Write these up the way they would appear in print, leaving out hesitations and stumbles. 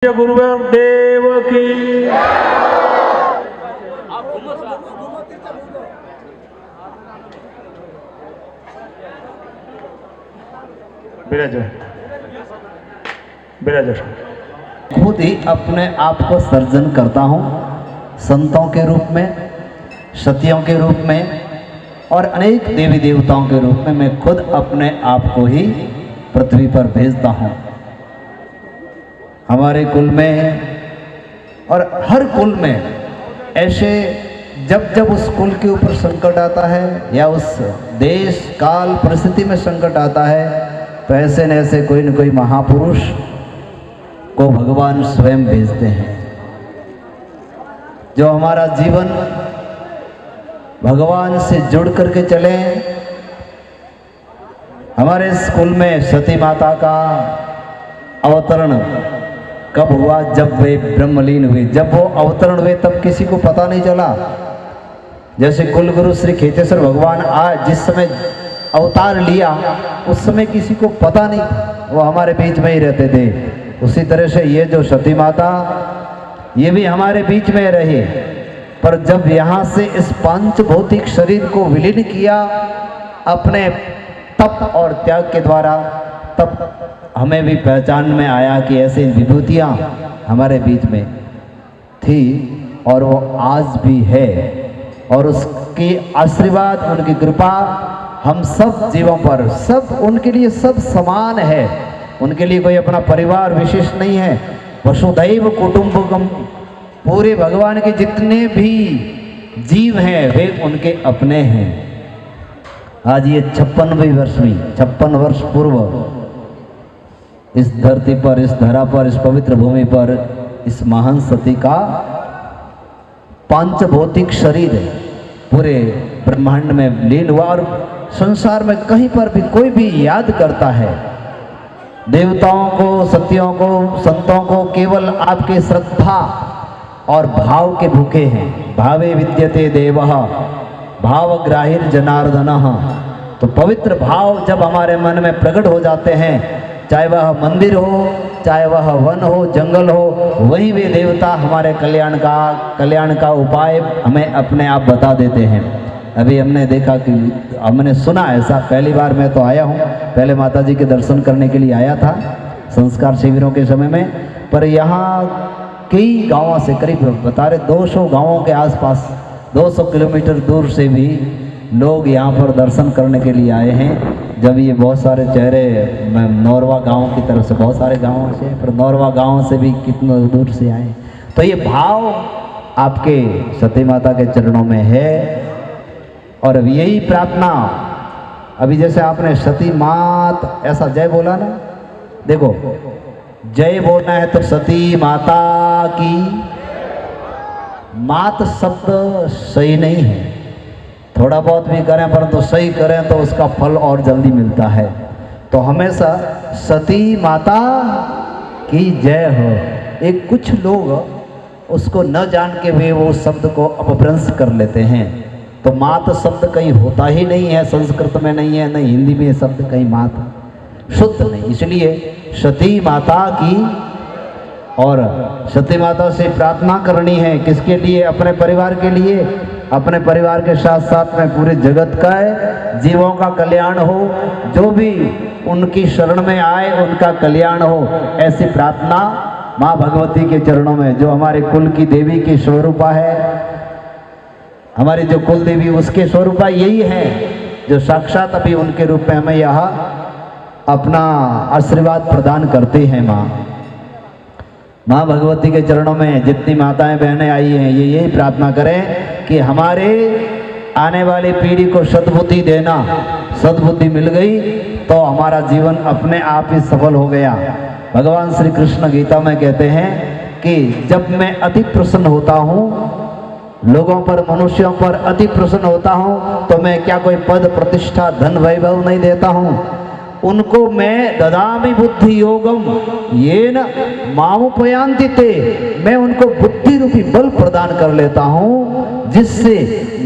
गुरुदेव की खुद ही अपने आप को सर्जन करता हूँ, संतों के रूप में, सतियों के रूप में और अनेक देवी देवताओं के रूप में मैं खुद अपने आप को ही पृथ्वी पर भेजता हूँ। हमारे कुल में और हर कुल में ऐसे जब जब उस कुल के ऊपर संकट आता है या उस देश काल परिस्थिति में संकट आता है तो ऐसे न ऐसे कोई न कोई महापुरुष को भगवान स्वयं भेजते हैं जो हमारा जीवन भगवान से जुड़ करके चले। हमारे स्कूल में सती माता का अवतरण कब हुआ? जब वे ब्रह्मलीन हुए। जब वो अवतरण हुए तब किसी को पता नहीं चला। जैसे कुलगुरु श्री खेतेश्वर भगवान आज जिस समय अवतार लिया उस समय किसी को पता नहीं, वो हमारे बीच में ही रहते थे। उसी तरह से ये जो सती माता ये भी हमारे बीच में रही, पर जब यहाँ से इस पांच भौतिक शरीर को विलीन किया अपने तप और त्याग के द्वारा, तब हमें भी पहचान में आया कि ऐसी विभूतियाँ हमारे बीच में थी और वो आज भी है। और उसकी आशीर्वाद, उनकी कृपा हम सब जीवों पर, सब उनके लिए सब समान है। उनके लिए कोई अपना परिवार विशेष नहीं है। वसुधैव कुटुंबकम, पूरे भगवान के जितने भी जीव हैं वे उनके अपने हैं। आज ये 56 वर्ष पूर्व इस धरती पर, इस धरा पर, इस पवित्र भूमि पर इस महान सती का पांच भौतिक शरीर पूरे ब्रह्मांड में लीन हुआ। और संसार में कहीं पर भी कोई भी याद करता है देवताओं को, सतियों को, संतों को, केवल आपके श्रद्धा और भाव के भूखे हैं। भावे विद्यते देवः भावग्राहिर जनार्दनः। तो पवित्र भाव जब हमारे मन में प्रकट हो जाते हैं, चाहे वह मंदिर हो, चाहे वह वन हो, जंगल हो, वही वे देवता हमारे कल्याण का उपाय हमें अपने आप बता देते हैं। अभी हमने देखा कि हमने सुना ऐसा, पहली बार मैं तो आया हूँ, पहले माता जी के दर्शन करने के लिए आया था संस्कार शिविरों के समय में, पर यहाँ कई गांवों से, करीब बता रहे 200 गांवों के आसपास, 200 किलोमीटर दूर से भी लोग यहाँ पर दर्शन करने के लिए आए हैं। जब ये बहुत सारे चेहरे नौरवा गांव की तरफ से, बहुत सारे गांवों से, पर नौरवा गांव से भी कितने दूर से आए, तो ये भाव आपके सती माता के चरणों में है। और यही प्रार्थना, अभी जैसे आपने सती मात ऐसा जय बोला ना, देखो जय बोलना है तो सती माता की। मात शब्द सही नहीं है, थोड़ा बहुत भी करें परंतु सही करें तो उसका फल और जल्दी मिलता है। तो हमेशा सती माता की जय हो। एक कुछ लोग उसको न जान के वे वो शब्द को अपभ्रंश कर लेते हैं। तो मात शब्द कहीं होता ही नहीं है, संस्कृत में नहीं है, नहीं हिंदी में शब्द कहीं मात शुद्ध नहीं। इसलिए सती माता की, और सती माता से प्रार्थना करनी है किसके लिए? अपने परिवार के लिए, अपने परिवार के साथ साथ में पूरे जगत का जीवों का कल्याण हो, जो भी उनकी शरण में आए उनका कल्याण हो। ऐसी प्रार्थना माँ भगवती के चरणों में, जो हमारे कुल की देवी की स्वरूपा है, हमारी जो कुल देवी उसके स्वरूपा यही है, जो साक्षात अभी उनके रूप में हमें यहाँ अपना आशीर्वाद प्रदान करते हैं। माँ भगवती के चरणों में जितनी माताएं बहनें आई हैं ये यही प्रार्थना करें कि हमारे आने वाली पीढ़ी को सद्बुद्धि देना। सद्बुद्धि मिल गई तो हमारा जीवन अपने आप ही सफल हो गया। भगवान श्री कृष्ण गीता में कहते हैं कि जब मैं अति प्रसन्न होता हूँ, लोगों पर, मनुष्यों पर अति प्रसन्न होता हूँ, तो मैं क्या कोई पद प्रतिष्ठा धन वैभव नहीं देता हूँ, उनको मैं ददामि बुद्धि योगम येन मामुपयान्ति ते, मैं उनको बुद्धि रूपी बल प्रदान कर लेता हूँ जिससे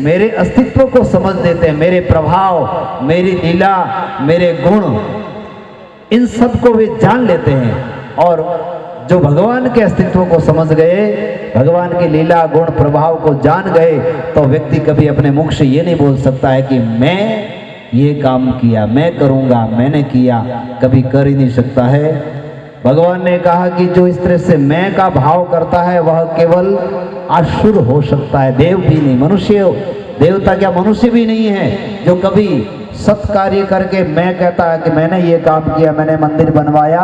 मेरे अस्तित्व को समझ लेते हैं, मेरे प्रभाव, मेरी लीला, मेरे गुण, इन सब को वे जान लेते हैं। और जो भगवान के अस्तित्व को समझ गए, भगवान की लीला गुण प्रभाव को जान गए, तो व्यक्ति कभी अपने मुख से ये नहीं बोल सकता है कि मैं ये काम किया, मैं करूँगा, मैंने किया, कभी कर ही नहीं सकता है। भगवान ने कहा कि जो इस तरह से मैं का भाव करता है वह केवल असुर हो सकता है, देव भी नहीं। मनुष्य, देवता क्या मनुष्य भी नहीं है जो कभी सत्कार्य करके मैं कहता है कि मैंने ये काम किया, मैंने मंदिर बनवाया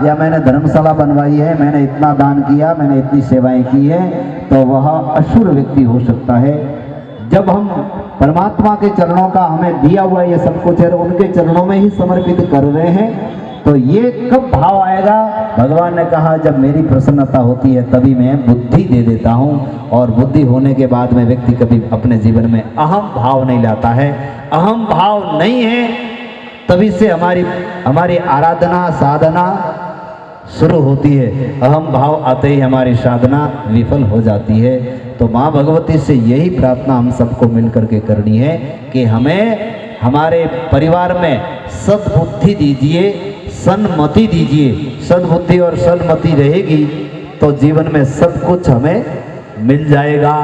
या मैंने धर्मशाला बनवाई है, मैंने इतना दान किया, मैंने इतनी सेवाएं की है, तो वह असुर व्यक्ति हो सकता है। जब हम परमात्मा के चरणों का हमें दिया हुआ ये सब कुछ है, उनके चरणों में ही समर्पित कर रहे हैं, तो ये कब भाव आएगा? भगवान ने कहा जब मेरी प्रसन्नता होती है तभी मैं बुद्धि दे देता हूँ, और बुद्धि होने के बाद में व्यक्ति कभी अपने जीवन में अहम भाव नहीं लाता है। अहम भाव नहीं है तभी से हमारी आराधना साधना शुरू होती है। अहम भाव आते ही हमारी साधना विफल हो जाती है। तो माँ भगवती से यही प्रार्थना हम सबको मिलकर के करनी है कि हमें हमारे परिवार में सद्बुद्धि दीजिए, सन्मति दीजिए। सद्बुद्धि और सन्मति रहेगी तो जीवन में सब कुछ हमें मिल जाएगा।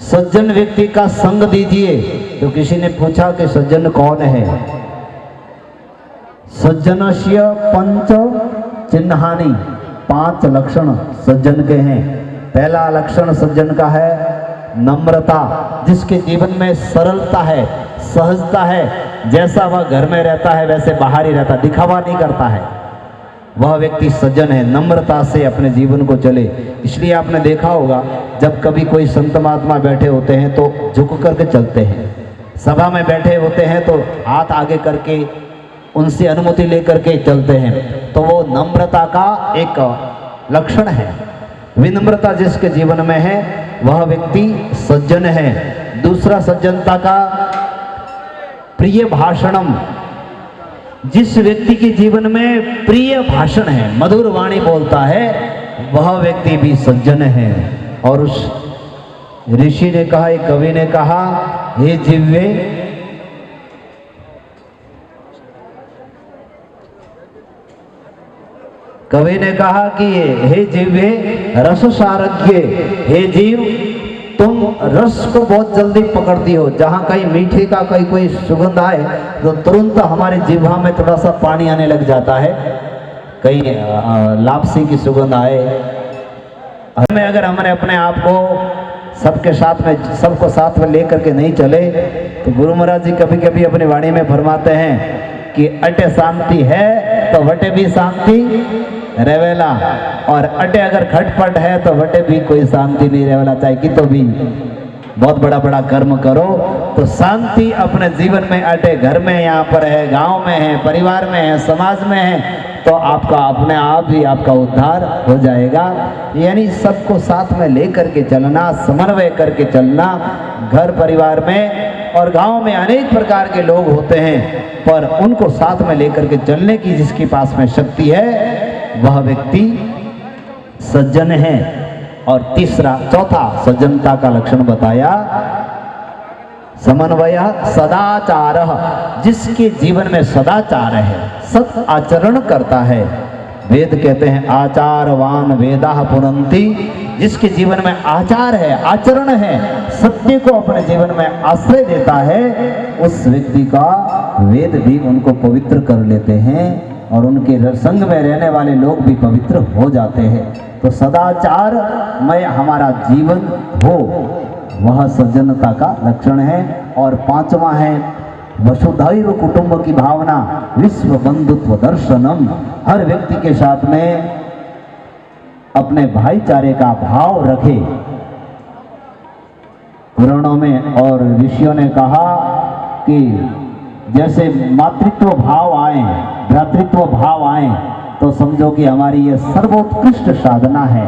सज्जन व्यक्ति का संग दीजिए। तो किसी ने पूछा कि सज्जन कौन है? सज्जनस्य पंच चिन्हानि, 5 लक्षण सज्जन के हैं। पहला लक्षण सज्जन का है नम्रता, जिसके जीवन में सरलता है, सहजता है, जैसा वह घर में रहता है वैसे बाहर ही रहता, दिखावा नहीं करता है, वह व्यक्ति सज्जन है। नम्रता से अपने जीवन को चले। इसलिए आपने देखा होगा जब कभी कोई संत महात्मा बैठे होते हैं तो झुक करके चलते हैं, सभा में बैठे होते हैं तो हाथ आगे करके उनसे अनुमति लेकर के चलते हैं, तो वो नम्रता का एक लक्षण है। विनम्रता जिसके जीवन में है वह व्यक्ति सज्जन है। दूसरा सज्जनता का प्रिय भाषणम, जिस व्यक्ति के जीवन में प्रिय भाषण है, मधुर वाणी बोलता है, वह व्यक्ति भी सज्जन है। और उस ऋषि ने कहा, एक कवि ने कहा, हे जिह्वे कवि ने कहा कि हे जिह्वे रस सारज्ञे, हे जीव तुम रस को बहुत जल्दी पकड़ती हो। जहाँ कहीं मीठे का कोई सुगंध आए तो तुरंत हमारी जिह्वा में थोड़ा सा पानी आने लग जाता है। कहीं लापसी की सुगंध आए, हमें अगर हमने अपने आप को सबको साथ में लेकर के नहीं चले, तो गुरु महाराज जी कभी कभी अपनी वाणी में फरमाते हैं कि अटे शांति है तो वटे भी शांति रेवेला, और अटे अगर खटपट है तो वटे भी कोई शांति नहीं रेवेला। चाहे कि तो भी बहुत बड़ा कर्म करो तो शांति अपने जीवन में अटे, घर में, यहाँ पर है, गांव में है, परिवार में है, समाज में है, तो आपका अपने आप ही आपका उद्धार हो जाएगा। यानी सबको साथ में लेकर के चलना, समन्वय करके चलना। घर परिवार में और गांव में अनेक प्रकार के लोग होते हैं, पर उनको साथ में लेकर के चलने की जिसके पास में शक्ति है वह व्यक्ति सज्जन है। और चौथा सज्जनता का लक्षण बताया, समन्वय सदाचार, जिसके जीवन में सदाचार है, सत आचरण करता है। वेद कहते हैं आचारवान वेदाः पुनन्ति, जिसके जीवन में आचार है, आचरण है, सत्य को अपने जीवन में आश्रय देता है, उस व्यक्ति का वेद भी उनको पवित्र कर लेते हैं और उनके संग में रहने वाले लोग भी पवित्र हो जाते हैं। तो सदाचार में हमारा जीवन हो, वह सज्जनता का लक्षण है। और 5वां है वसुधैव कुटुंब की भावना, विश्व बंधुत्व दर्शनम, हर व्यक्ति के साथ में अपने भाईचारे का भाव रखे। पुराणों में और ऋषियों ने कहा कि जैसे मातृत्व भाव आए, भ्रातृत्व भाव आए, तो समझो कि हमारी ये सर्वोत्कृष्ट साधना है।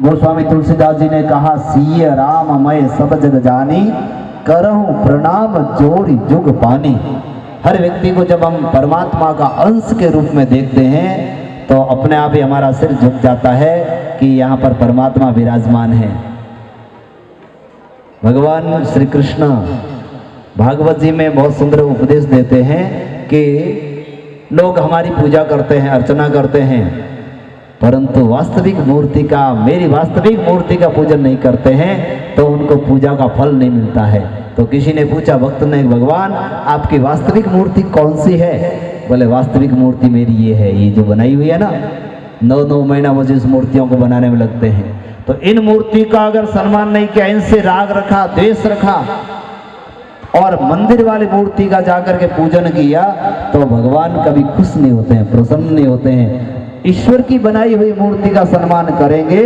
गोस्वामी तुलसीदास जी ने कहा, सिय राम मय सब जग जानी, करहूं प्रणाम जोरी जुग पानी। हर व्यक्ति को जब हम परमात्मा का अंश के रूप में देखते हैं तो अपने आप ही हमारा सिर झुक जाता है कि यहाँ पर परमात्मा विराजमान है। भगवान श्री कृष्ण भागवत जी में बहुत सुंदर उपदेश देते हैं कि लोग हमारी पूजा करते हैं, अर्चना करते हैं, परंतु वास्तविक मूर्ति का, मेरी वास्तविक मूर्ति का पूजन नहीं करते हैं तो उनको पूजा का फल नहीं मिलता है। तो किसी ने पूछा भक्त ने, भगवान आपकी वास्तविक मूर्ति कौन सी है? बोले वास्तविक मूर्ति मेरी ये है, ये जो बनाई हुई है ना, 9 महीना मुझे इस मूर्तियों को बनाने में लगते हैं। तो इन मूर्ति का अगर सम्मान नहीं किया, इनसे राग रखा, द्वेष रखा और मंदिर वाली मूर्ति का जाकर के पूजन किया तो भगवान कभी खुश नहीं होते हैं, प्रसन्न नहीं होते हैं। ईश्वर की बनाई हुई मूर्ति का सम्मान करेंगे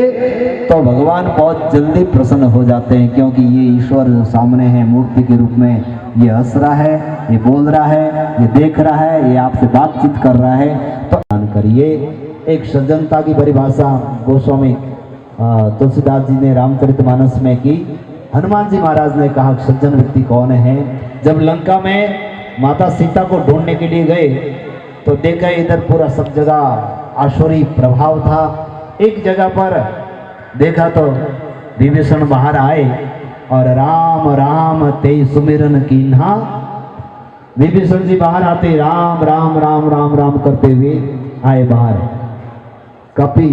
तो भगवान बहुत जल्दी प्रसन्न हो जाते हैं, क्योंकि ये ईश्वर सामने है मूर्ति के रूप में, ये हंस रहा है, ये बोल रहा है, ये देख रहा है, ये आपसे बातचीत कर रहा है। तो ध्यान करिए। एक सज्जनता की परिभाषा गोस्वामी तुलसीदास जी ने रामचरितमानस में की। हनुमान जी महाराज ने कहा सज्जन व्यक्ति कौन है? जब लंका में माता सीता को ढूंढने के लिए गए तो देखा इधर पूरा सब जगह आसुरी प्रभाव था। एक जगह पर देखा तो विभीषण बाहर आए और राम राम ते सुमिरन कीन्हा। विभीषण जी बाहर आते राम राम राम राम राम करते हुए आए बाहर। कपि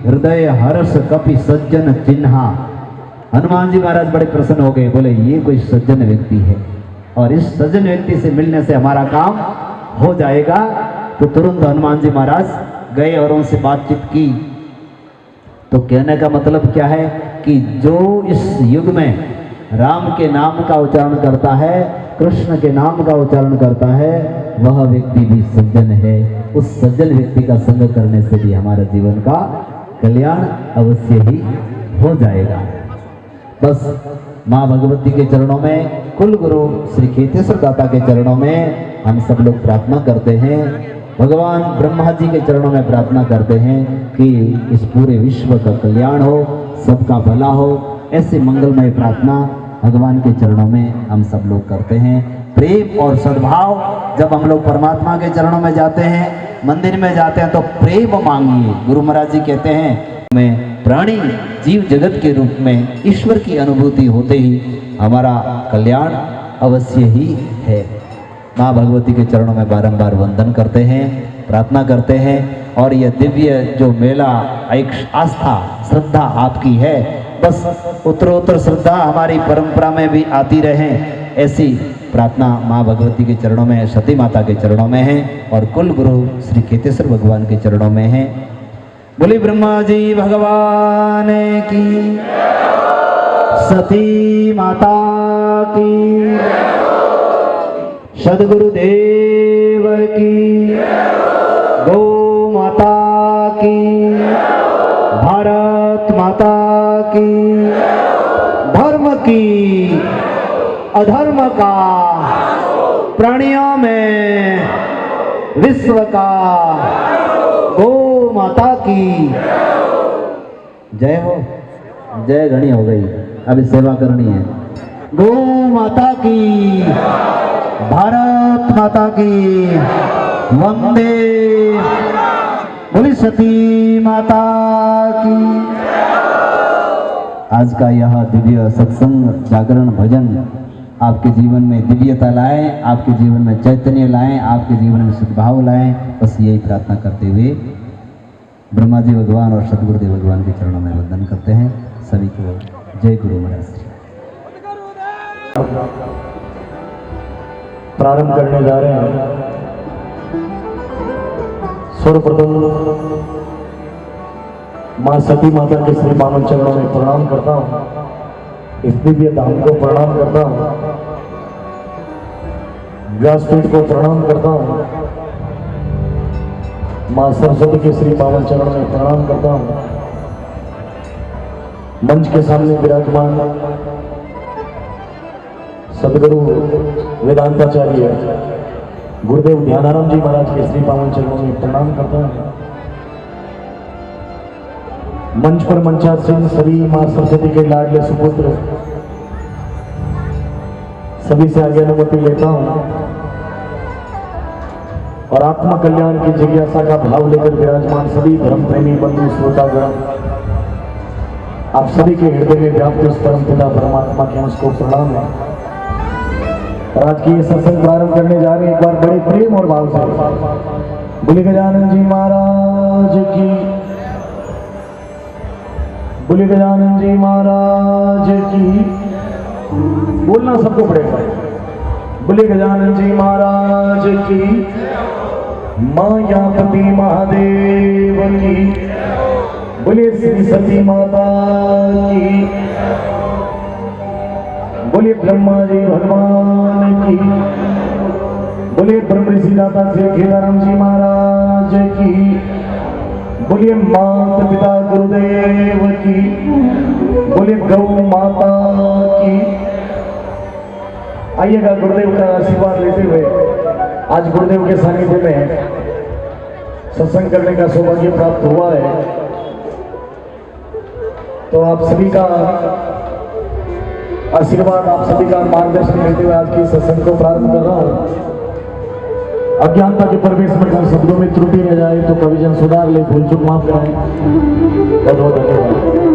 हृदय हर्ष कपि सज्जन चिन्हा। हनुमान जी महाराज बड़े प्रसन्न हो गए, बोले ये कोई सज्जन व्यक्ति है और इस सज्जन व्यक्ति से मिलने से हमारा काम हो जाएगा। तो तुरंत हनुमान जी महाराज गए और उनसे बातचीत की। तो कहने का मतलब क्या है कि जो इस युग में राम के नाम का उच्चारण करता है, कृष्ण के नाम का उच्चारण करता है, वह व्यक्ति भी सज्जन है। उस सज्जन व्यक्ति का संग करने से भी हमारे जीवन का कल्याण अवश्य ही हो जाएगा। बस माँ भगवती के चरणों में, कुल गुरु श्री खेतेश्वर दाता के चरणों में हम सब लोग प्रार्थना करते हैं। भगवान ब्रह्मा जी के चरणों में प्रार्थना करते हैं कि इस पूरे विश्व का कल्याण हो, सबका भला हो। ऐसे मंगलमय प्रार्थना भगवान के चरणों में हम सब लोग करते हैं। प्रेम और सद्भाव, जब हम लोग परमात्मा के चरणों में जाते हैं, मंदिर में जाते हैं तो प्रेम मांगिए। गुरु महाराज जी कहते हैं में प्राणी जीव जगत के रूप में ईश्वर की अनुभूति होते ही हमारा कल्याण अवश्य ही है। माँ भगवती के चरणों में बारंबार वंदन करते हैं, प्रार्थना करते हैं और यह दिव्य जो मेला एक आस्था श्रद्धा आपकी है, बस उत्तरोत्तर श्रद्धा हमारी परंपरा में भी आती रहे, ऐसी प्रार्थना माँ भगवती के चरणों में, सती माता के चरणों में है और कुल गुरु श्री खेतेश्वर भगवान के चरणों में है। बोले ब्रह्मा जी भगवान की, सती माता की, सदगुरुदेव की, गौ माता की, भारत माता की, धर्म की अधर्म का प्राणियों में विश्व का गौ माता की जय हो। जय घनी हो गई, अभी सेवा करनी है। गौ माता की, भारत माता की, वंदे। बोली सती माता की। आज का यह दिव्य सत्संग, जागरण, भजन आपके जीवन में दिव्यता लाए, आपके जीवन में चैतन्य लाए, आपके जीवन में सद्भाव लाए। बस यही प्रार्थना करते हुए ब्रह्मा जी भगवान और सदगुरुदेव भगवान के चरणों में वंदन करते हैं। सभी को जय गुरु महाराज। प्रारंभ करने जा रहे हैं। सर्वप्रथम माँ सती माता के श्री पावन चरणों में प्रणाम करता हूँ, इस दिव्य धाम को प्रणाम करता हूँ, व्यासपीठ को प्रणाम करता हूँ, माँ सरस्वती के श्री पावन चरणों में प्रणाम करता हूँ। मंच के सामने विराजमान सदगुरु वेदांताचार्य गुरुदेव ध्यानाराम जी महाराज के श्री पावन चरणों में प्रणाम करता हूँ। मंच पर मंचासीन सभी मां सरस्वती के लाडले सुपुत्र सभी से आगे अनुमति लेता हूँ और आत्मा कल्याण की जिज्ञासा का भाव लेकर विराजमान सभी धर्म प्रेमी बंधु श्रोतागण, आप सभी के हृदय में व्याप्त उस परम पिता परमात्मा के अंश को प्रणाम है। और आज की ये सत्संग प्रारंभ करने जा रहे हैं, एक बार बड़े प्रेम और भाव से बोले गजानन जी महाराज की, बोले गजानन जी महाराज की। बोलना सबको पड़ेगा। बोले गजानन जी महाराज की, मायापति महादेव की, बोले श्री सती माता की, बोले ब्रह्मा जी भगवान की, बोले ब्रह्म ऋषि दाता श्री केदाराम जी महाराज की, बोलिए माता पिता गुरुदेव की, बोले गौ माता की। आइएगा गुरुदेव का आशीर्वाद लेते हुए आज गुरुदेव के सानिध्य में सत्संग करने का सौभाग्य प्राप्त हुआ है। तो आप सभी का आशीर्वाद, आप सभी का मार्गदर्शन लेते हुए आज की सत्संग को प्रारंभ कर रहा हूं। अज्ञानता के प्रवेश में कहीं शब्दों में त्रुटि रह जाए तो कविजन सुधार ले, भूल चूक माफ कराएं। बहुत बहुत धन्यवाद।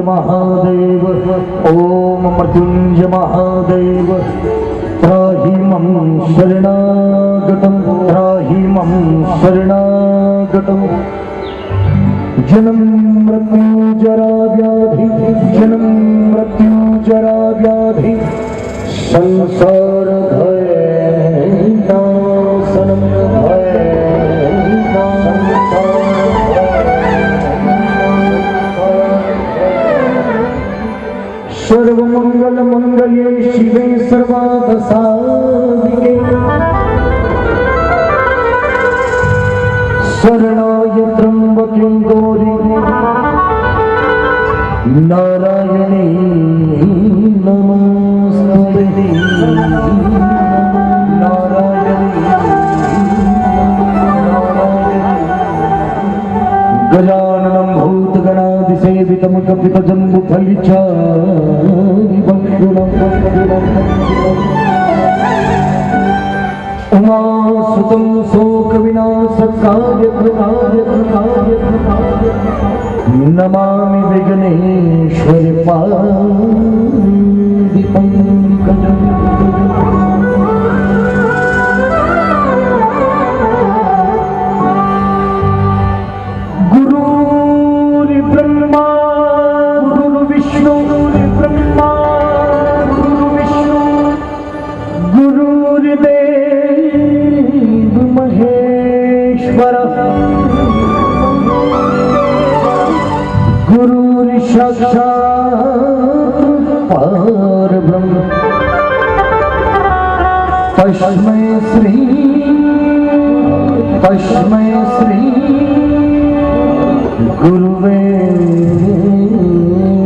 महादेव, ओम मृत्युंजय महादेव, त्राहि मम शरणागतं, त्राहि मम शरणागतं। जन्म मृत्यु जरा व्याधि, जन्म मृत्यु जरा व्याधि, संसार भय नाशनं, भय सर्वमंगल मंगले शिवे सर्वार्थ साधिके, शरणाय त्र्यंबके गौरी नारायणी नमोस्तुते, नारायणी गजाननं भूतगणाधिसेवितं कपितजम्बुफलिच्छादिभक्षणं, उमासुतं शोकविनाशकार्यकृताय नमामि विघ्नेश्वर पादिपङ्कजम्। ब्रह्मा गुरुर्विष्णु, ब्रह्मा गुरुर्विष्णु, गुरुर्देव महेश्वर, गुरुर्साक्षात् परब्रह्म, तस्मै श्री गुरुवे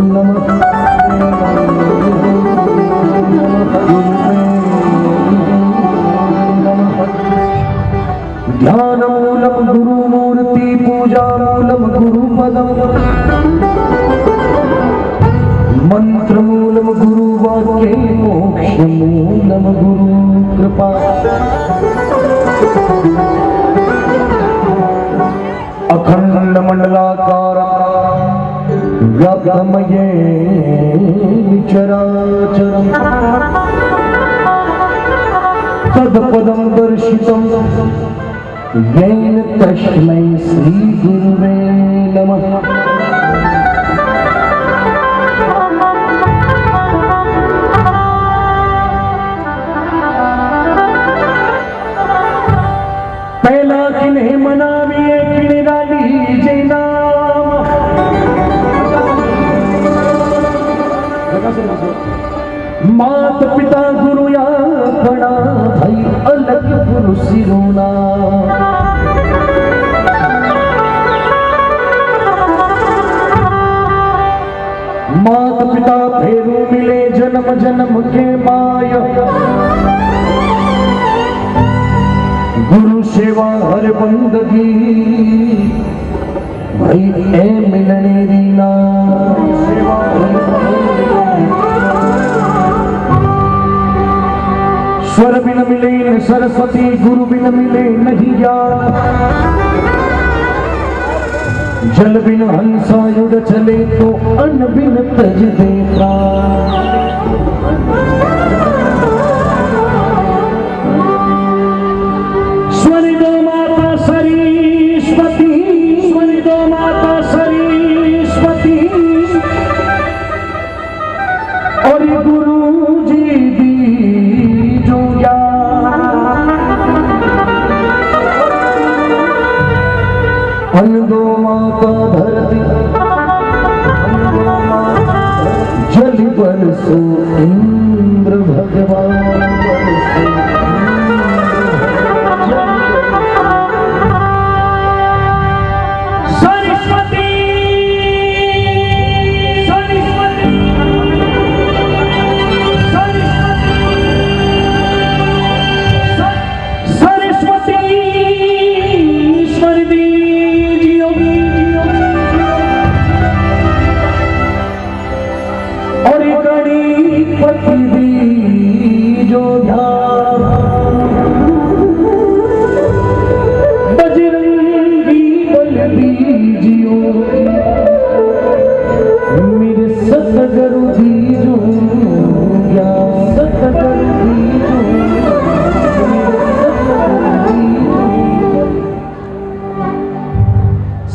नमः। ध्यानमूलं गुरुमूर्ति, पूजामूलं गुरुपदं, मंत्रमूलं गुरुवाक्ये, मोक्षमूलं गुरुकृपा। अखंड मंडलाकार व्याप्तमये चराचरम्, तत्पदं दर्शितं येन तस्मै श्री गुरुवे नमः। पहला किन्हें मनाविए किणराली जैना मात पिता गुरु या बड़ा भाई अलग गुरु सिरोना मात पिता फेरू मिले जन्म जन्म के माया गुरु सेवा हर बंदगी भाई ए मिलने दीना सेवा स्वर बिन मिले न सरस्वती गुरु बिन मिले नहीं ज्ञान जल बिन हंसा युग चले तो अन्न बिन तज दे प्राण स्वर्गो माता सरस्वती स्वर्गो माता सरस्वती और गुरु जी दी जो अन्न दो माता धरती जल बरसो इंद्र भगवान सरस्वती सरस्वती सरस्वती ईश्वर दी पति दी जो ध्यान बजरंगी बल दीजियो मेरे सतगुरु दीजो ज्ञान सतगुरु दीजो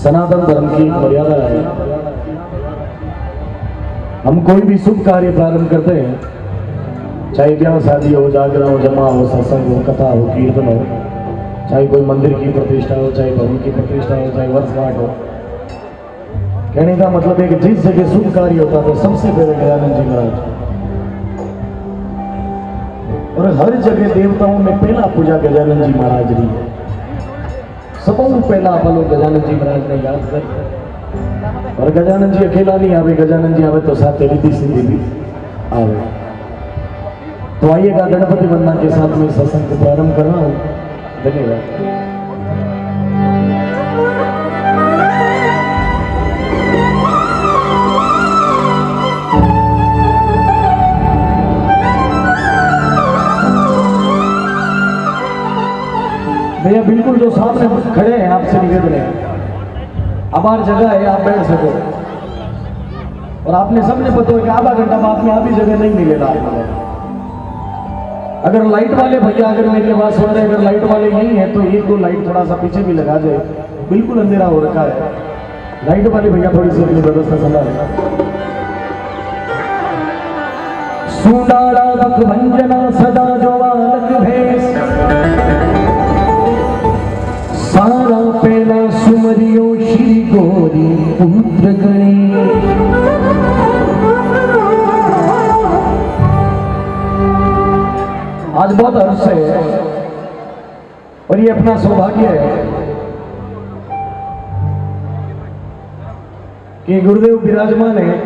सनातन धर्म की मर्यादा है हम कोई भी शुभ कार्य प्रारंभ करते हैं चाहे ब्याह शादी हो जागरण हो जमा हो सत्संग हो कथा हो कीर्तन हो चाहे कोई मंदिर की प्रतिष्ठा हो चाहे भवन की प्रतिष्ठा हो चाहे वर्षगांठ हो कहने का मतलब है कि जिस जगह शुभ कार्य होता तो सबसे पहले गजानन जी महाराज और हर जगह देवताओं में पहला पूजा गजानन जी महाराज रही है सबों पहला आप लोग गजानन जी महाराज ने याद कर और गजानन जी अकेला नहीं आवे गजानन जी आवे तो साथ रिद्धि सिद्धि भी आवे तो आइएगा गणपति वंदना के साथ में सत्संग को प्रारंभ कर रहा हूं धन्यवाद भैया बिल्कुल जो सामने खड़े हैं आपसे निवेदन है आभार जगह है आप बैठ सको और आपने सबने पता है कि आधा घंटा बाद में अभी जगह नहीं मिलेगा अगर लाइट वाले भैया अगर मेरे पास हो रहे अगर लाइट वाले नहीं है तो एक दो लाइट थोड़ा सा पीछे भी लगा जाए बिल्कुल अंधेरा हो रखा है लाइट वाले भैया थोड़ी सी अपनी व्यवस्था संभाले सुनाड़ा भंजना सदा जो बालक भेष सारा पहला सुमरियो श्री गौरी पुत्र गणेश आज बहुत हर्ष है और ये अपना सौभाग्य है कि गुरुदेव विराजमान है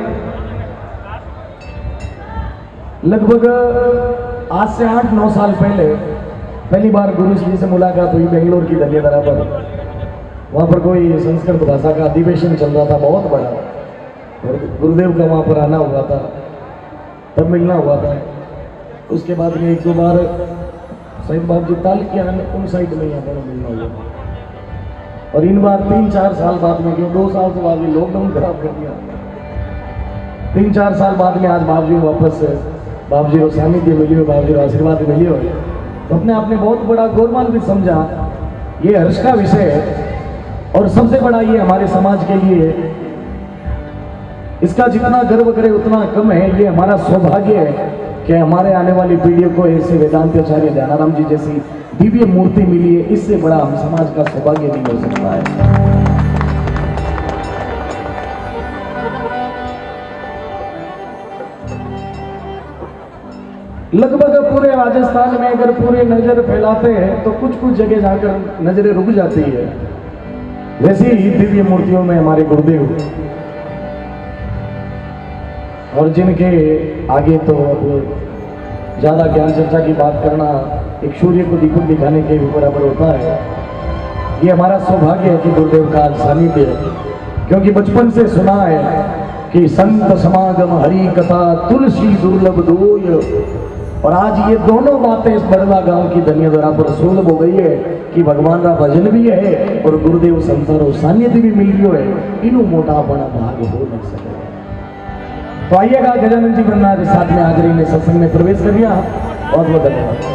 लगभग आज से 8-9 साल पहले पहली बार गुरु जी से मुलाकात हुई बेंगलोर की दलियादरा पर वहाँ पर कोई संस्कृत भाषा का अधिवेशन चल रहा था बहुत बड़ा और गुरुदेव का वहाँ पर आना हुआ था तब मिलना हुआ था उसके बाद में 1-2 बार सईद बाबू जी ताल के आने उन साइड में यहाँ पर मिलना हुआ और इन बार 3-4 साल बाद में क्यों 2 साल के बाद में लॉकडाउन खराब कर दिया 3-4 साल बाद में आज बाबू जी वापस बाबू जी को सानिध्य मिली हो बाबू जी को आशीर्वाद मिली हो तो अपने आपने बहुत बड़ा गौरवान्वित समझा ये हर्ष का विषय है और सबसे बड़ा ये हमारे समाज के लिए इसका जितना गर्व करे उतना कम है ये हमारा सौभाग्य है कि हमारे आने वाली पीढ़ियों को ऐसे वेदांताचार्य ज्ञानाराम जी जैसी दिव्य मूर्ति मिली है, इससे बड़ा हम समाज का सौभाग्य नहीं हो सकता है। लगभग पूरे राजस्थान में अगर पूरे नजर फैलाते हैं तो कुछ कुछ जगह जाकर नजरें रुक जाती है। वैसे ही दिव्य मूर्तियों में हमारे गुरुदेव, और जिनके आगे तो अब ज्यादा ज्ञान चर्चा की बात करना एक सूर्य को दीपक दिखाने के बराबर होता है। ये हमारा सौभाग्य है कि गुरुदेव का सानिध्य है, क्योंकि बचपन से सुना है कि संत समागम हरि कथा तुलसी दुर्लभ दोय, और आज ये दोनों बातें इस बड़वा गांव की धन्यधरा पर सुलभ हो गई है कि भगवान का भजन भी है और गुरुदेव संतारो सानिध्य भी मिल रही है। इनू मोटा बड़ा भाग हो नहीं सके। तो आइएगा, गजानन जी ब्रह्मा के साथ में हाजरी ने सत्संग में प्रवेश कर लिया। बहुत बहुत धन्यवाद।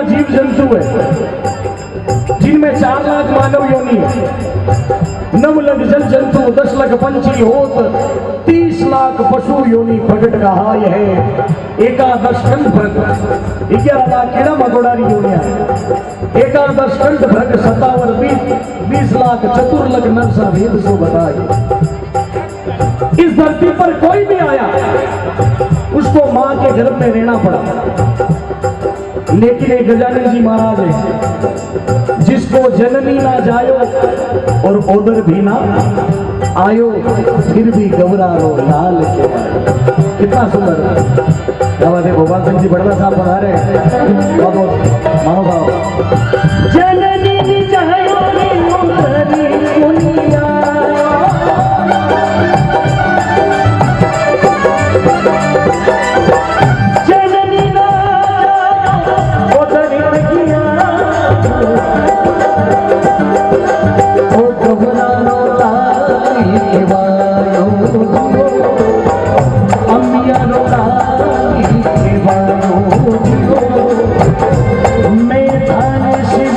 जीव जंतु है, जिनमें 4 लाख मानव योनि है, 9 लाख जल जंतु, 10 लाख पंछी होत, 30 लाख पशु योनि प्रकट कहा है। 11 खंड भ्रग, 11 लाख कीड़ा मकोड़ारी योनिया, 11 खंड भ्रग 57 20 लाख चतुर्लक नरसा भेद सो बताए। इस धरती पर कोई भी आया उसको मां के गर्भ में रहना पड़ा, लेकिन एक गजानन जी महाराज है जिसको जननी ना जायो और ओदर भी ना आयो, फिर भी घबराओ लाल के आयो। कितना सुंदर है। भोपाल सिंह जी बड़ला साहब बना रहे, बहुत बहुत मानो भाव। जननी जायो मैं धान शिव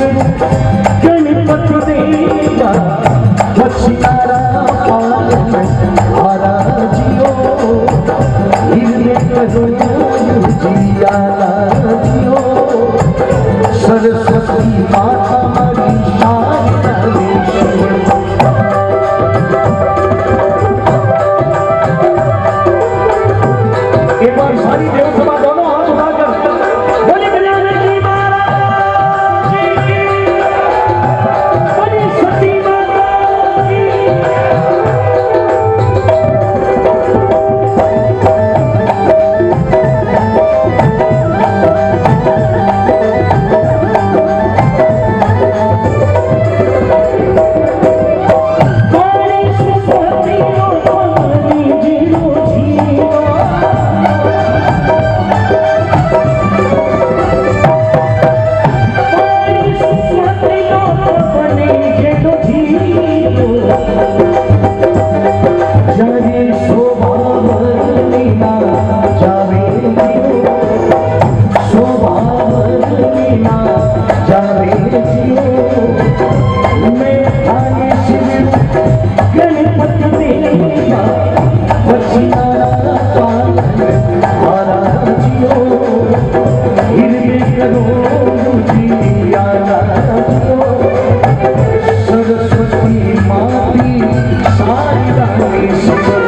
जागे शोभा लीला जावे जियो शोभा लीला जावे जियो मैं आगे शिव गणपति देवा वचनारा पालन हारा जियो हिरवे करो जी आला जियो सरस्वती माती सारी रानी सबर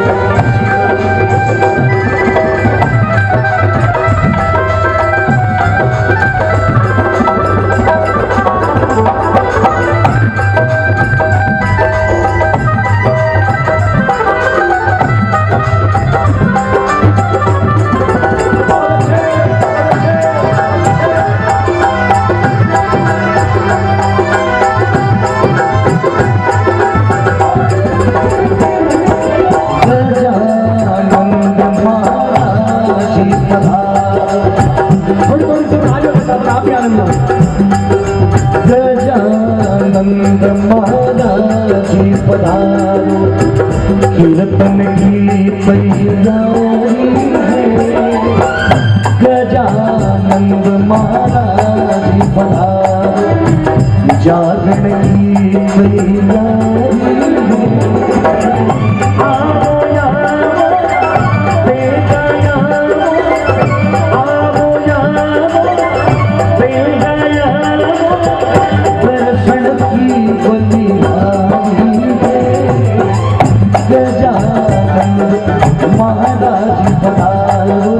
गजानंद महाराज पधारो कीर्तन की तैयारी है गजानंद महाराज पधारो जागरण की तैयारी महाराज पधारो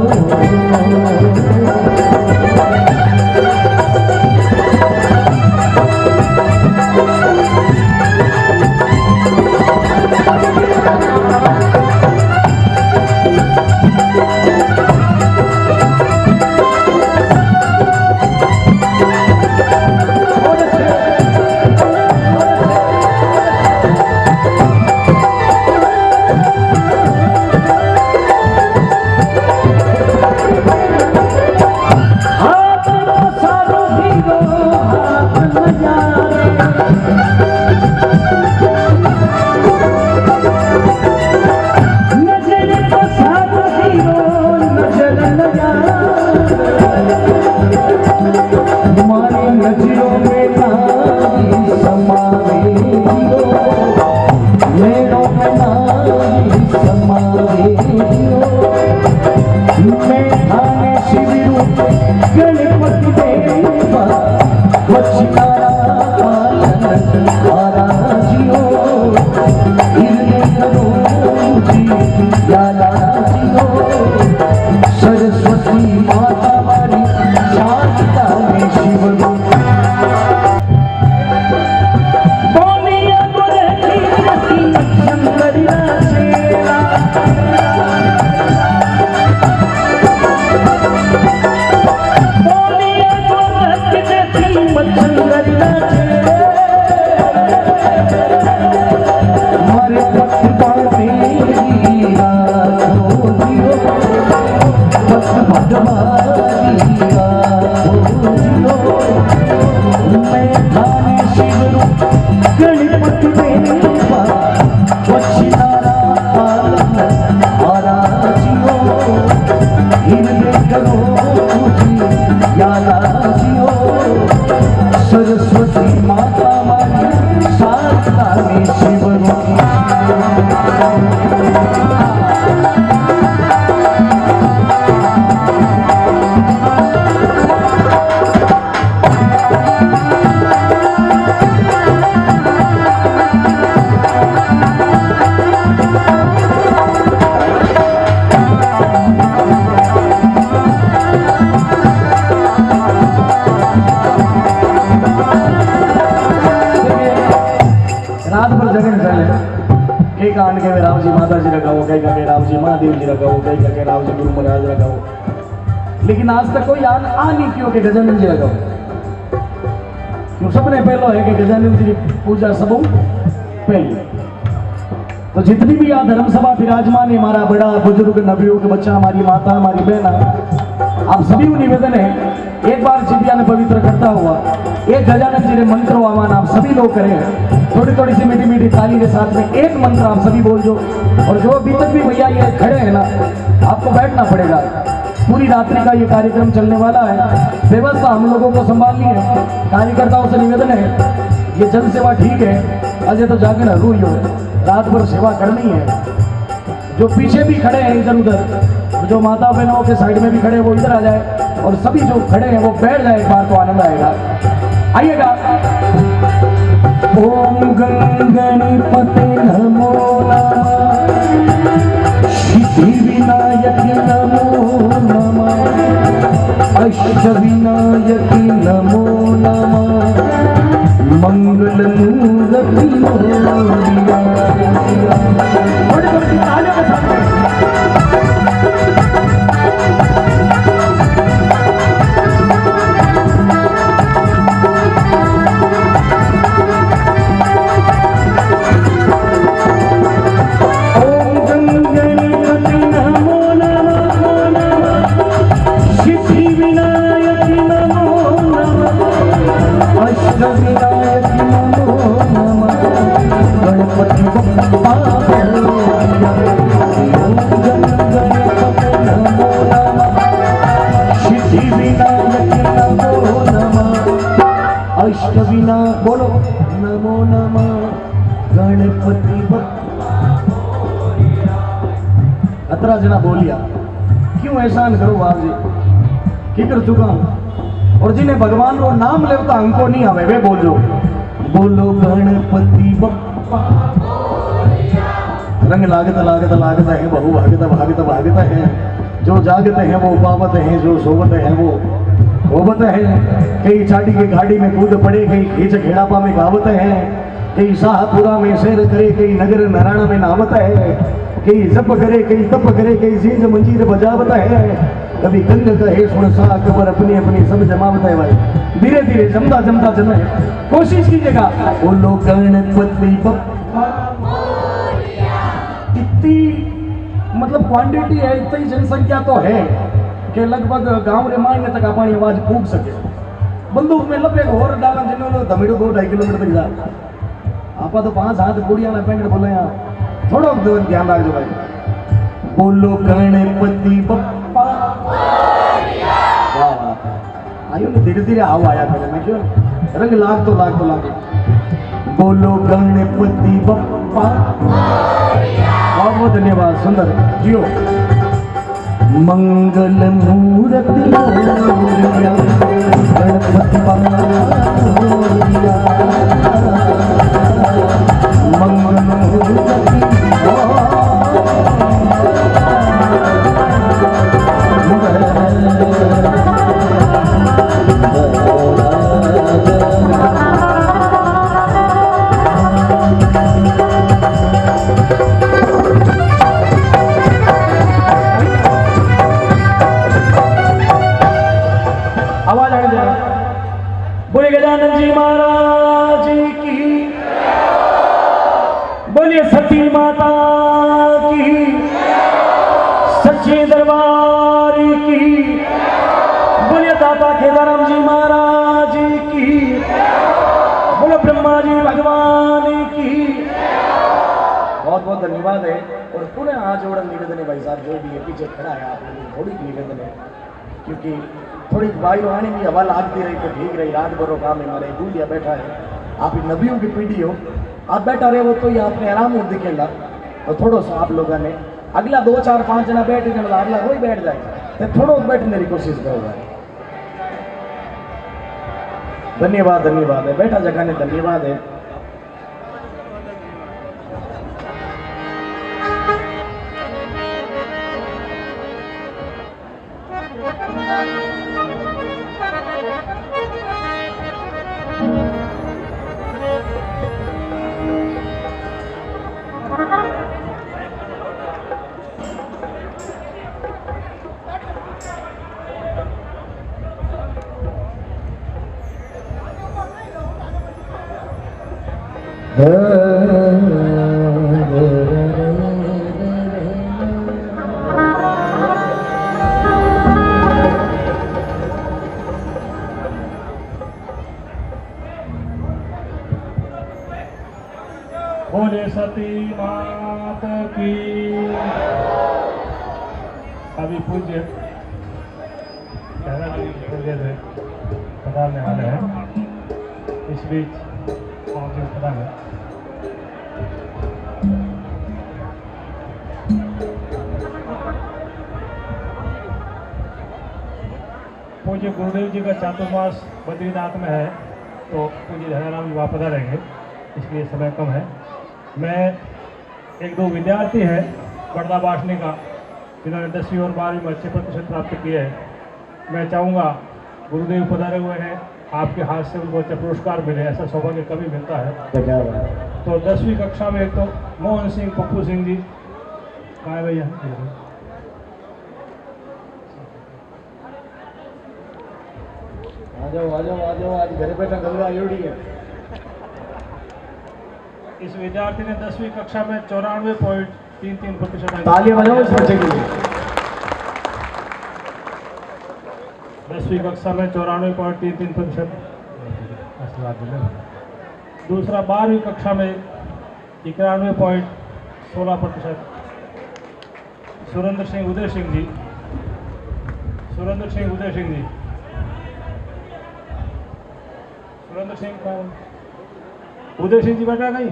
गणपति देवा वचनारा पालन हारा जियो हिरवे करो जी लाला जियो सरस्वती माता मारी शांता में शिव बोलिया गोरखी शंकर सेवा गणपति देवा वचनारा पालन हारा जियो हिरवे करो जी याला जियो सरस्वती माता मारी साधना में शिव रात भर जगन चले एक आन के राम जी माता जी रखा हो कहीं का राम जी महादेव जी रखा हो कहीं का राम जी गुरु महाराज रखा हो लेकिन आज तक कोई आ नहीं क्यों के गजानन जी रखा हो क्यों सबने पहला है कि गजानन जी की पूजा सब पहले तो जितनी भी यहाँ धर्म सभा विराजमान है हमारा बड़ा बुजुर्ग नवयुग बच्चा हमारी माता हमारी बहना आप सभी को निवेदन है, एक बार चिड़िया ने पवित्र करता हुआ एक गजानन जी ने मंत्र आह्वान आप सभी लोग करें, थोड़ी थोड़ी सी मीठी मीठी ताली के साथ में एक मंत्र आप सभी बोल दो। और जो अभी तक भी भैया ये खड़े हैं ना, आपको बैठना पड़ेगा, पूरी रात्रि का ये कार्यक्रम चलने वाला है, व्यवस्था हम लोगों को संभालनी है। कार्यकर्ताओं से निवेदन है, ये जन सेवा ठीक है, अजय तो जाकर हरू ही हो, रात भर सेवा करनी है। जो पीछे भी खड़े हैं इधर उधर, जो माता बहनों के साइड में भी खड़े हैं वो इधर आ जाए, और सभी जो खड़े हैं वो बैठ जाए एक बार, तो आनंद आएगा। आइएगा। ओम गणपते नमो नमः, सिद्धि विनायक नमो नमः, अष्ट विनायक नमो नमः, मंगल मूर्ति मोरिया। थोड़ी तालियों के साथ अष्टविना बोलो नमो नमः गणपति अतरा जना बोलिया, क्यों एहसान करो बाप जी, की कर चुका हूं। और जिन्हें भगवान को नाम लेवता हमको नहीं आवे वे बोलो, बोलो गणपति बप्पा। रंग लागत लागत लागत है, बहु भागत भागत भागत है, जो जागत है वो पावत है, जो सोवत है वो होवत है। कई चाटी के गाड़ी में कूद पड़े, कई खींच खेड़ापा में गावत है, कई शाहपुरा में शेर करे, कई नगर नारायण में नावत है, कई जप करे, कई तप करे, कई जीज मंजीर बजावत है, कभी गंग कहे सुन सा अकबर अपनी अपनी सब जमावत है। भाई धीरे धीरे जमता जमता जमे, कोशिश कीजिएगा। बोलो गणपति बप्पा। इतनी मतलब क्वांटिटी है, इतनी जनसंख्या तो है कि लगभग गांव रे मायने तक अपनी आवाज फूक सके। बंदूक में लपे और डाला जिन्होंने धमीड़ो 2-2.5 किलोमीटर तक जा। आपा तो 5 हाथ बुढ़िया ना पेंगड़ बोले यहाँ, थोड़ा ध्यान रखो भाई। बोलो गणपति बप्पा। वाह वाह, आयो ना धीरे धीरे आओ आया मेरे में, क्यों रंग लाग तो लाग तो लाग। बोलो गणपति बप्पा। बहुत बहुत धन्यवाद, सुंदर जियो। मंगल मूर्ति मोरिया, गणपति बप्पा मोरिया, मंगल मूर्ति बोले गजानन जी महाराज की, बोलिए सती माता की, सच्चे दरबार की, बोलिए दाता केदाराम जी महाराज की, बोले ब्रह्मा जी भगवान की। बहुत बहुत धन्यवाद है। और पुनः हाथ जोड़न निवेदन है भाई साहब, जो भी है पीछे खड़ा है आप थोड़ी निवेदन है, क्योंकि थोड़ी वायु आने में हवा लागती रही तो ठीक रही। रात भरो काम है, हमारे दूल्हा बैठा है, आप नबियों की पीढ़ी हो, आप बैठा रहे हो तो ये आपने आराम हो दिखेगा। और थोड़ा सा आप लोगों ने अगला 2-4-5 जना बैठे अगला वही बैठ जाए, तो थोड़ा बैठने की कोशिश करोगा। धन्यवाद धन्यवाद है, बैठा जगह ने धन्यवाद है। की। अभी पूज्य पधारने वाले हैं। इस बीच पहुंचे प्रधान है। पूज्य गुरुदेव जी का चातुर्मास बद्रीनाथ में है, तो पूज्य धनाराम जी वहाँ पधारेंगे, इसलिए समय कम है। मैं एक दो विद्यार्थी हैं बड़दा बाशनी का, जिन्होंने 10वीं और 12वीं में अच्छे प्रतिशत प्राप्त किए हैं। मैं चाहूँगा गुरुदेव पधारे हुए हैं, आपके हाथ से उनको अच्छा पुरस्कार मिले, ऐसा सौभाग्य कभी मिलता है। तो 10वीं कक्षा में एक तो मोहन सिंह, पप्पू सिंह जी, कहाँ है भैया? आ जाओ आज घर बैठा गंगा जोड़ी है। इस विद्यार्थी ने 10वीं कक्षा में 94.33%। तालियां बजाओ इस बच्चे के लिए। 10वीं कक्षा में 94.33%। दूसरा 12वीं कक्षा में 91.16%। सुरेंद्र सिंह उदय सिंह जी, सुरेंद्र सिंह का उदय सिंह जी बेटा नहीं,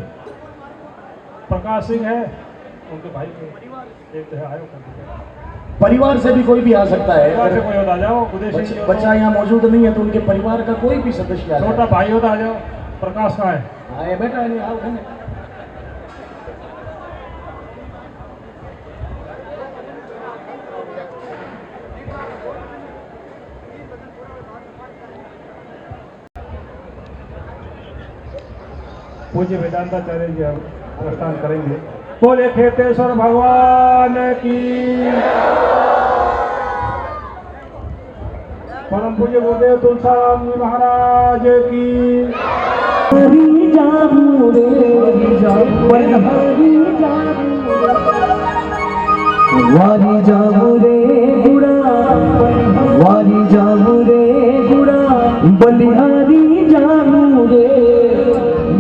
प्रकाश सिंह है उनके भाई के, एक तो है आयो। परिवार से भी कोई भी आ सकता है। परिवार से कोई होता आ जाओ। उदय सिंह जी बच्चा यहाँ मौजूद नहीं है तो उनके परिवार का कोई भी सदस्य आ जाए। छोटा भाई होता आ जाओ। प्रकाश कहाँ है? आए बेटा नहीं आओ घर में। पूज्य वेदांताचार्य जी अब अनुष्ठान करेंगे। बोले खेतेश्वर भगवान की। परम पूज्य गुरुदेव तुलसीराम जी महाराज की। वारी जाऊं रे गुड़ा, वारी जाऊं रे गुड़ा, बलिहारी जाऊं रे,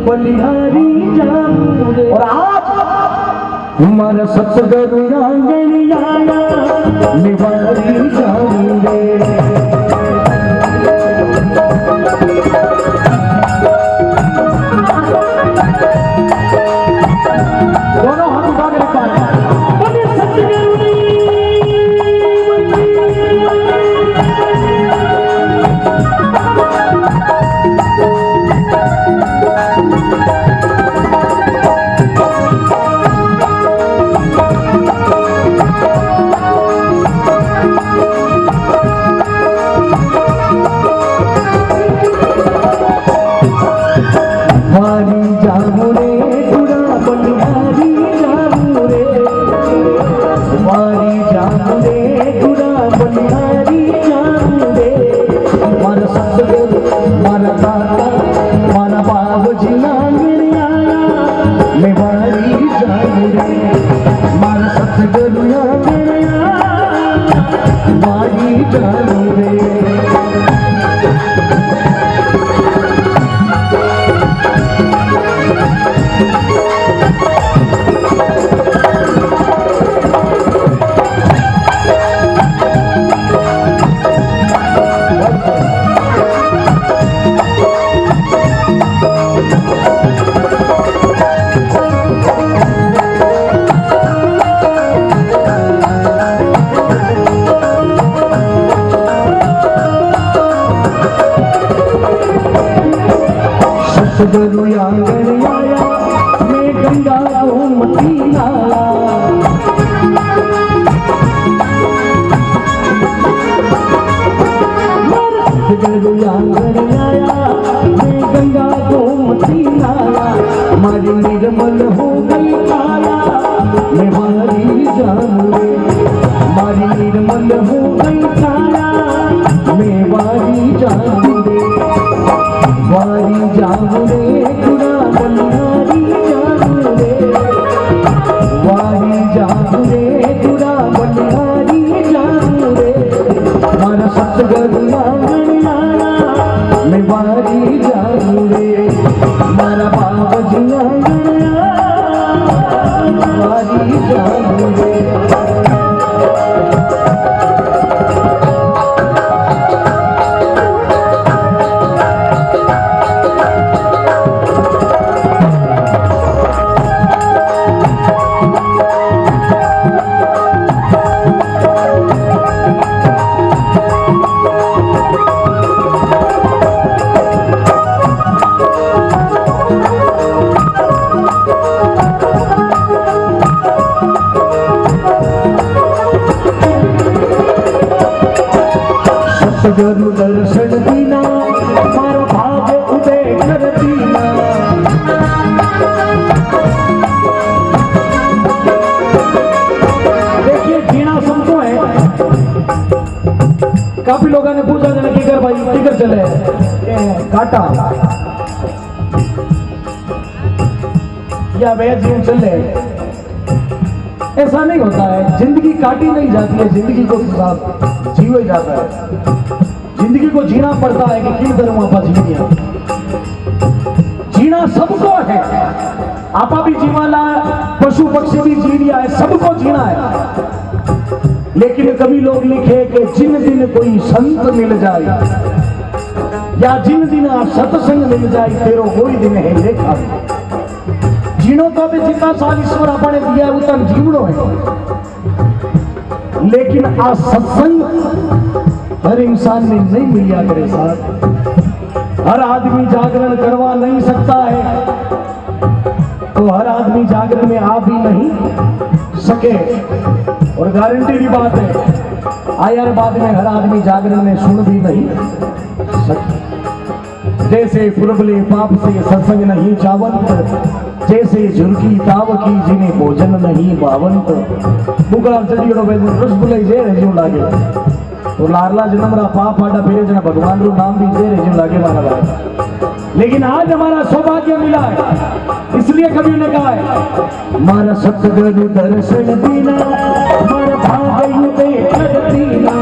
बलिहारी जाऊं रे। और आज हमारा सतगुरु आंगन आया, निवारी जाऊं रे। दोनों हाथ उठा के रखा है। सतगुरु आंगन आया, मैं गंगा गोमती नाला। सतगुरु आंगन आया, मैं गंगा गोमती नाला। हमारी निर्मल हो गई काया, मैं वारी जाऊं रे। हमारी निर्मल हो गई काया, मैं वारी जाऊं रे। वारी जाऊं रे गुड़ा, बलिहारी जाऊं रे। वारी जाऊं रे गुड़ा, बलिहारी जाऊं रे। हमारा सतगुरु आंगन आया, काफी लोगों ने पूछा जरा किकर भाई किकर चले काटा या वे जीवन चले। ऐसा नहीं होता है, जिंदगी काटी नहीं जाती है, जिंदगी को जीवे जाता है। जिंदगी को जीना पड़ता है कि किन तरह आपा जीनिया जीना सबको है। आपा भी जीवाला, पशु पक्षी भी जी लिया है, सबको जीना है। लेकिन कभी लोग लिखे कि जिन दिन कोई संत मिल जाए या जिन दिन सत्संग मिल जाए तेरो वही दिन है लेखा। जीनो तो भी जितना साल ईश्वर अपने दिया है उतना जीवनो है, लेकिन आ सत्संग हर इंसान ने नहीं मिलिया करे साथ। हर आदमी जागरण करवा नहीं सकता है, तो हर आदमी जागरण में आ भी नहीं सके। और गारंटी की बात है आयर बाद में हर आदमी जागरण में सुन भी नहीं सके। जैसे फुरबले पाप से सत्संग नहीं चावंत, जैसे झुरकी ताव की जिन्हें भोजन नहीं बावंत। बुकड़ा चढ़ियो रसगुल्ला जे रजू लागे तो लारला जन्मरा पाप आटा फेरे जना भगवान रो नाम भी जे रजू लागे मारा भाई। लेकिन आज हमारा सौभाग्य मिला है, इसलिए कभी ने कहा है मारा सतगुरु दर्शन दीना मारा भाग्य पे दीना।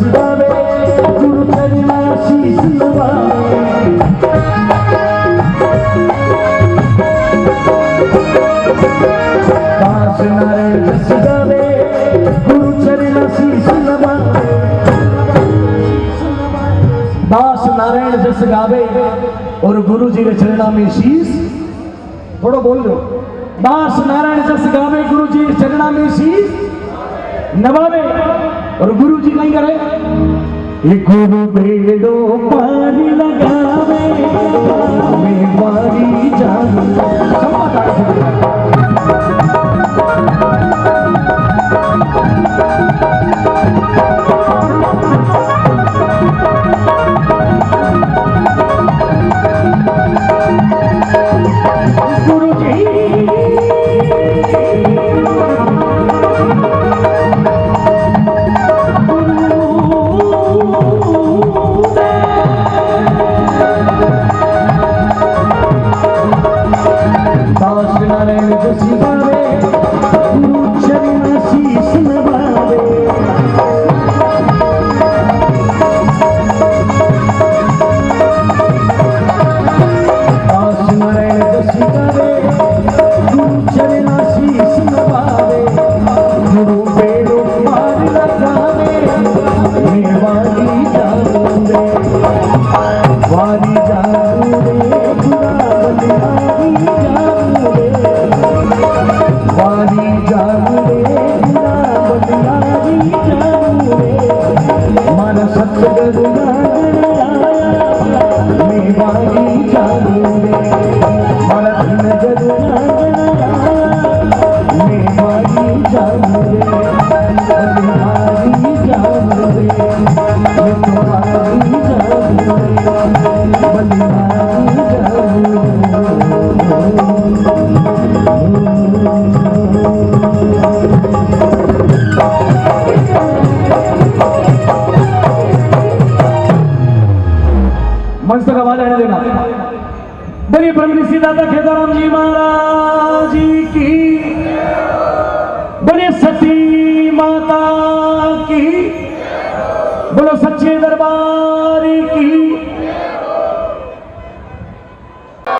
जस गावे गुरु चरणा शीस नवावे दास नारायण जस गावे गुरु चरणा शीस नवावे दास नारायण जस गावे और गुरु जी के चरणा में शीस थोड़ा बोल लो दास नारायण जस गावे गुरु जी के चरणा में शीस नवावे और गुरु जी नहीं करे ये गुरु बेड़ो पानी लगावे मैं मारी जान गुरु जी दास नारायण जस गावे गुरु चरण शीस नवावे दास नारायण जस गावे गुरु चरण शीस नवावे गुरु बेड़ो पार लगावे मैं वारी जाऊं रे वारी जाऊं रे गुरा बलिहारी जाऊं रे वारी जाऊं रे गुरा बलिहारी जाऊं रे मारा सतगुरु आया मैं वारी जाऊं रे मारा धनगुरु आया मैं वारी जाऊं रे बलिहारी जाऊं रे मैं तुम्हारी जाऊं रे बलिहारी मंच तक आवाज आने देना बोलिए ब्रह्म ऋषि दाता खेदाराम जी महाराज जी की बोलिए सती माता की बोलो सच्चे दरबार